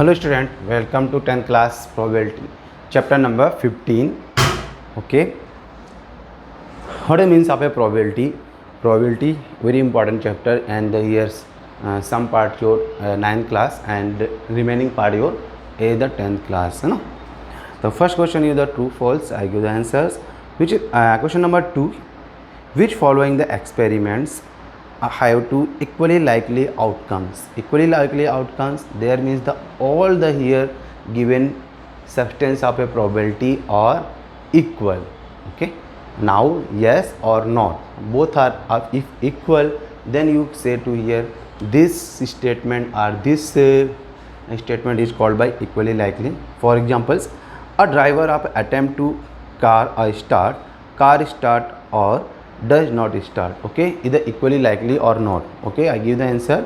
Hello student, welcome to 10th class probability chapter number 15. Okay, what it means of a probability very important chapter, and the years some part your 9th class and remaining part your the 10th class, you know. The first question is the true false. I give the answers, which is question number 2. Which following the experiments have two equally likely outcomes? Equally likely outcomes there means the all the here given substance of a probability are equal. Okay, now yes or not, both are if equal, then you say to here this statement or this statement is called by equally likely. For examples, a driver of attempt to car start or does not start. Okay, either equally likely or not. Okay, I give the answer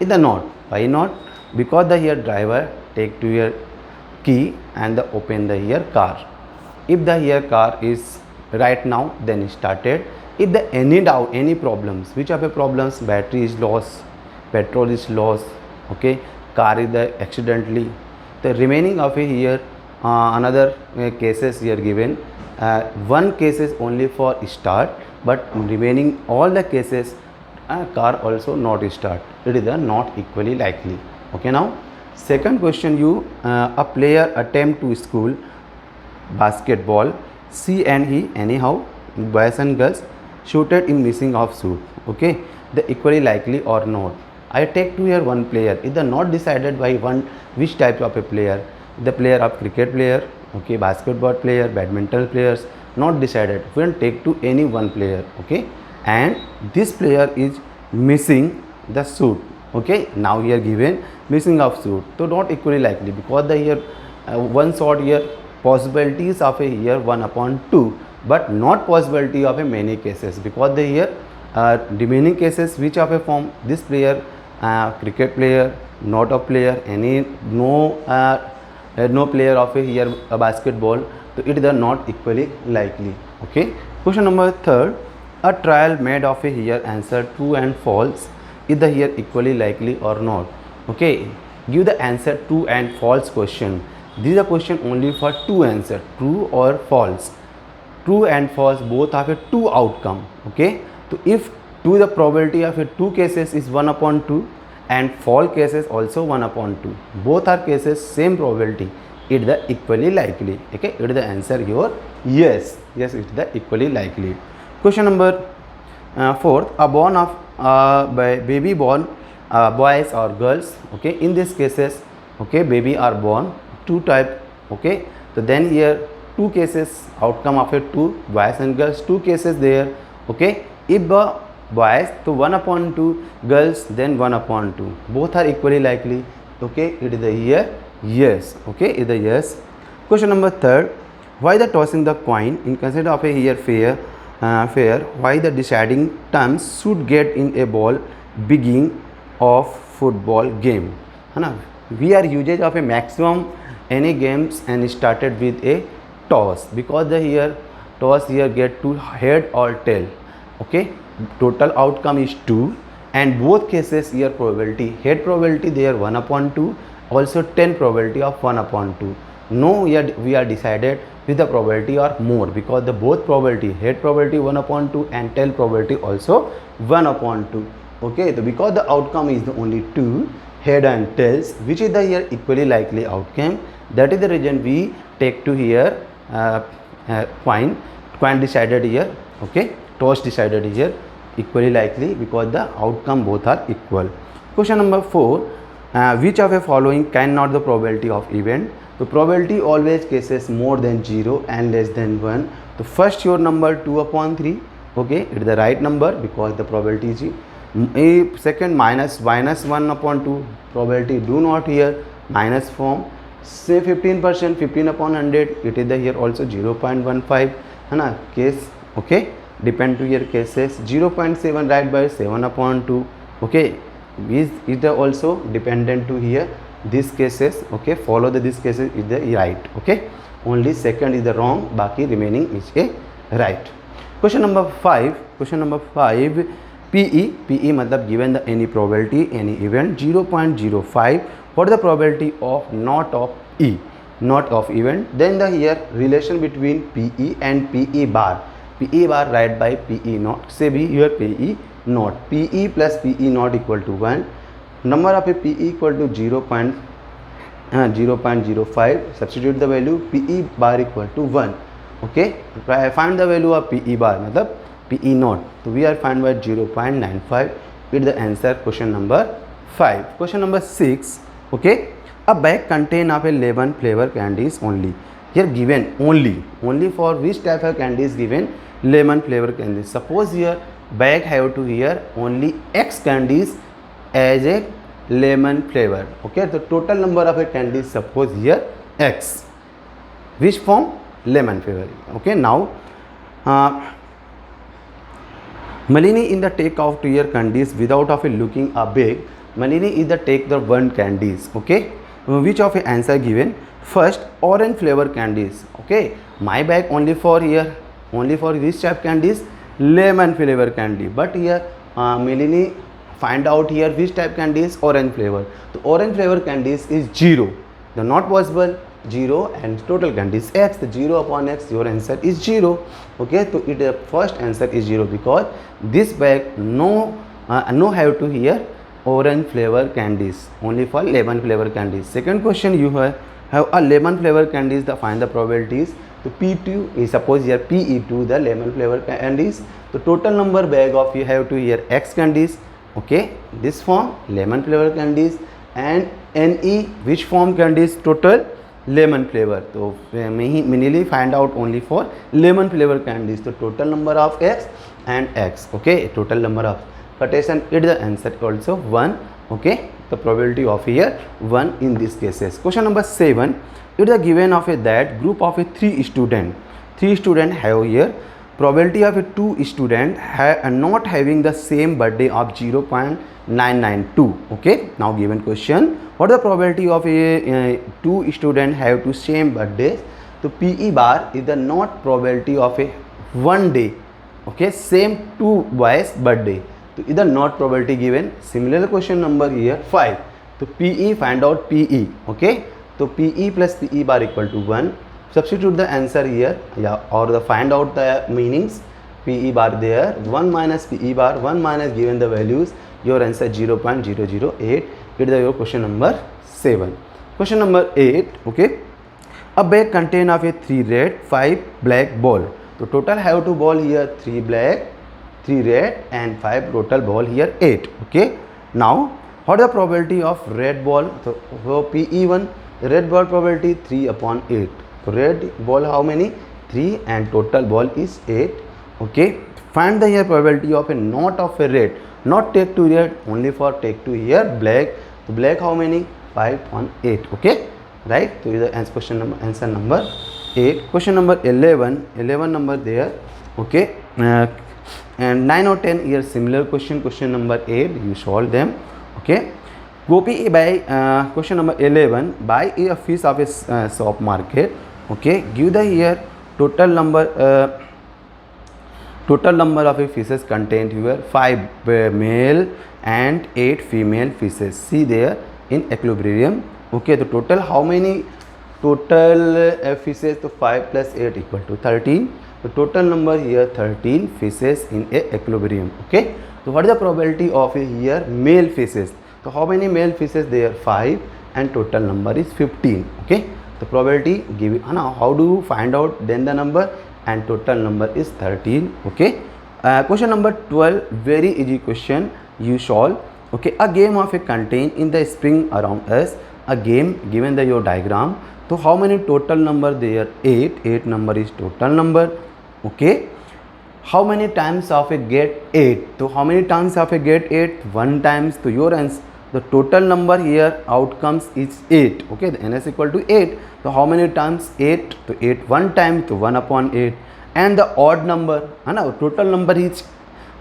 either not. Why not? Because the here driver take to your key and the open the here car. If the here car is right now, then it started. If the any doubt, any problems, which are the problems, battery is lost, petrol is lost, okay, car is the accidentally, the remaining of a here another cases here given, one case is only for start, but remaining all the cases car also not start. It is not equally likely. Okay, now second question, you a player attempt to school basketball, she and he anyhow, boys and girls shooted in missing of shoot. Okay, the equally likely or not. I take to here one player, either not decided by one which type of a player, the player of cricket player, okay, basketball player, badminton players, not decided. We can take to any one player. Okay, and this player is missing the suit. Okay, now here given missing of suit, so not equally likely, because the here one shot here possibilities of a here 1/2, but not possibility of a many cases, because the here remaining cases which of a form this player cricket player, not a player, any no player of a here a basketball, so it is not equally likely. Okay, question number third, a trial made of a here answer true and false, is the here equally likely or not? Okay, give the answer true and false question. This is a question only for two answer, true or false. True and false both have a two outcome. Okay, so if to the probability of a two cases is 1/2 and false cases also 1/2, both are cases same probability, it is the equally likely. Okay, it is the answer your yes, it is the equally likely. Question number fourth, a born of baby born boys or girls. Okay, in these cases, okay, baby are born two type. Okay, so then here two cases outcome of a two boys and girls, two cases there. Okay, if boys to 1/2, girls then 1/2, both are equally likely. Okay, it is the here yes. Okay, it is the yes. Question number third, why the tossing the coin in consider of a here fair, why the deciding terms should get in a ball beginning of football game, है ना. We are usage of a maximum any games and started with a toss, because the here toss here get to head or tail. Okay, total outcome is 2, and both cases here probability head probability they are 1/2, also 10 probability of 1/2. No, here we are decided with the probability or more, because the both probability head probability 1/2 and tail probability also 1/2. Okay, so because the outcome is the only 2 head and tails, which is the here equally likely outcome, that is the reason we take to here coin decided here. Okay, toss decided here equally likely, because the outcome both are equal. Question number 4, which of the following cannot the probability of event? The probability always cases more than 0 and less than 1. The first your number 2/3. Okay, it is the right number, because the probability is second minus 1/2, probability do not here minus form. Say 15%, 15/100, it is the here also 0.15, है ना case. Okay, depend to your cases 0.7 right by 7/2. Okay, is the also dependent to here these cases. Okay, follow the these cases is the right. Okay, only second is the wrong, baki remaining is a right. Question number 5, PE मतलब given the any probability, any event 0.05. What is the probability of not of E? Not of event. Then the here relation between PE and PE bar. PE bar write by PE not. Say be here PE not. PE plus PE not equal to 1. Number of a PE equal to 0.05. Substitute the value. PE bar equal to 1. Okay. Find the value of PE bar. मतलब PE not. So we are find by 0.95. With the answer question number 5. Question number 6. Okay. A bag contain of 11 flavor candies only. Here given only for which type of candies given lemon flavor candies. Suppose here bag have to here only X candies as a lemon flavor. Okay. The total number of a candies suppose here X. Which form? Lemon flavor. Okay. Now Malini in the take out to your candies without of a looking a bag. Malini is the take the one candies. Okay. Which of a answer given? First, orange flavor candies. Okay. My bag only for here. Only for which type candies? Lemon flavor candy. But here Malini find out here which type candies? Orange flavor. The orange flavor candies is 0. The not possible 0 and total candies X. The 0 upon X, your answer is 0. Okay. So it first answer is 0 because this bag no have to here orange flavor candies, only for lemon flavor candies. Second question, you have a lemon flavor candies. The find the probabilities. So P2 is suppose here PE2 the lemon flavor candies. The total number bag of you have to here X candies. Okay, this form lemon flavor candies and NE which form candies? Total lemon flavor. So mainly find out only for lemon flavor candies. The total number of X and X. Okay, total number of quotation. It the answer also 1. Okay, the probability of here 1 in these cases. Question number 7. It is given of a that group of a 3 student. 3 student have here probability of a 2 student not having the same birthday of 0.992. Okay, now given question, what is the probability of a 2 student have to same birthdays? So PE bar is the not probability of a 1 day. Okay, same 2 boys birthday. So either not probability given. Similar question number here 5. So PE find out PE. Okay, so PE plus PE bar equal to 1. Substitute the answer here, yeah, or the find out the meanings. PE bar there, 1 minus PE bar, 1 minus given the values, your answer 0.008. It is your question number 7. Question number 8. Okay, a bag contain of a 3 red 5 black ball. So total have to ball here 3 black, 3 red and 5 total ball here 8. Okay, now what is the probability of red ball? So for PE1 red ball probability 3 upon 8. So red ball how many? 3 and total ball is 8. Okay, find the here probability of a not of a red. Not take to red, only for take to here black. So black how many? 5 on 8. Okay, right? So is the answer number 8. Question number 11 number there. Okay, and 9 or 10 here similar question. Question number 8 you solve them. Okay, Gopi buy question number 11 buy a fish of a shop market. Okay, give the here total number of a fishes contained here 5 male and 8 female fishes. See there in equilibrium. Okay, the total how many total fishes? So 5 plus 8 equal to 13. The total number here 13 fishes in a equilibrium. Okay, so what is the probability of a here male fishes? So how many male fishes there? 5 and total number is 15. Okay, the probability give now how do you find out? Then the number and total number is 13. Okay, question number 12 very easy question you solve. Okay, a game of a contain in the spring around us. A game given the your diagram. So how many total number there? 8 number is total number. Okay, how many times of a get 8? So how many times of a get 8? 1 times. To your answer the total number here outcomes is 8. Okay, the ns equal to 8. So how many times 8? To 8 1 time, to 1 upon 8. And the odd number, total number is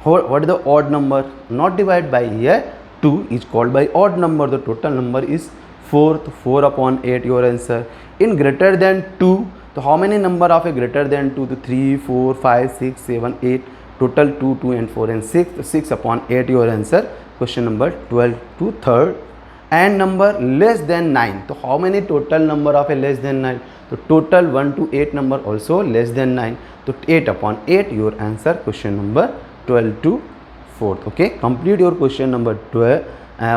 what is the odd number? Not divided by here 2 is called by odd number. The total number is 4. To 4 upon 8 your answer. In greater than 2, so how many number of a greater than 2? To 3 4 5 6 7 8 total 2, 2 and 4 and 6, 6 upon 8 your answer. Question number 12 to 3rd. And number less than 9, so how many total number of a less than 9? So total 1 to 8 number also less than 9, so 8 upon 8 your answer. Question number 12 to 4th. Okay, complete your question number 12,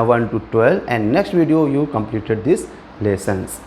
1 to 12, and next video you completed these lessons.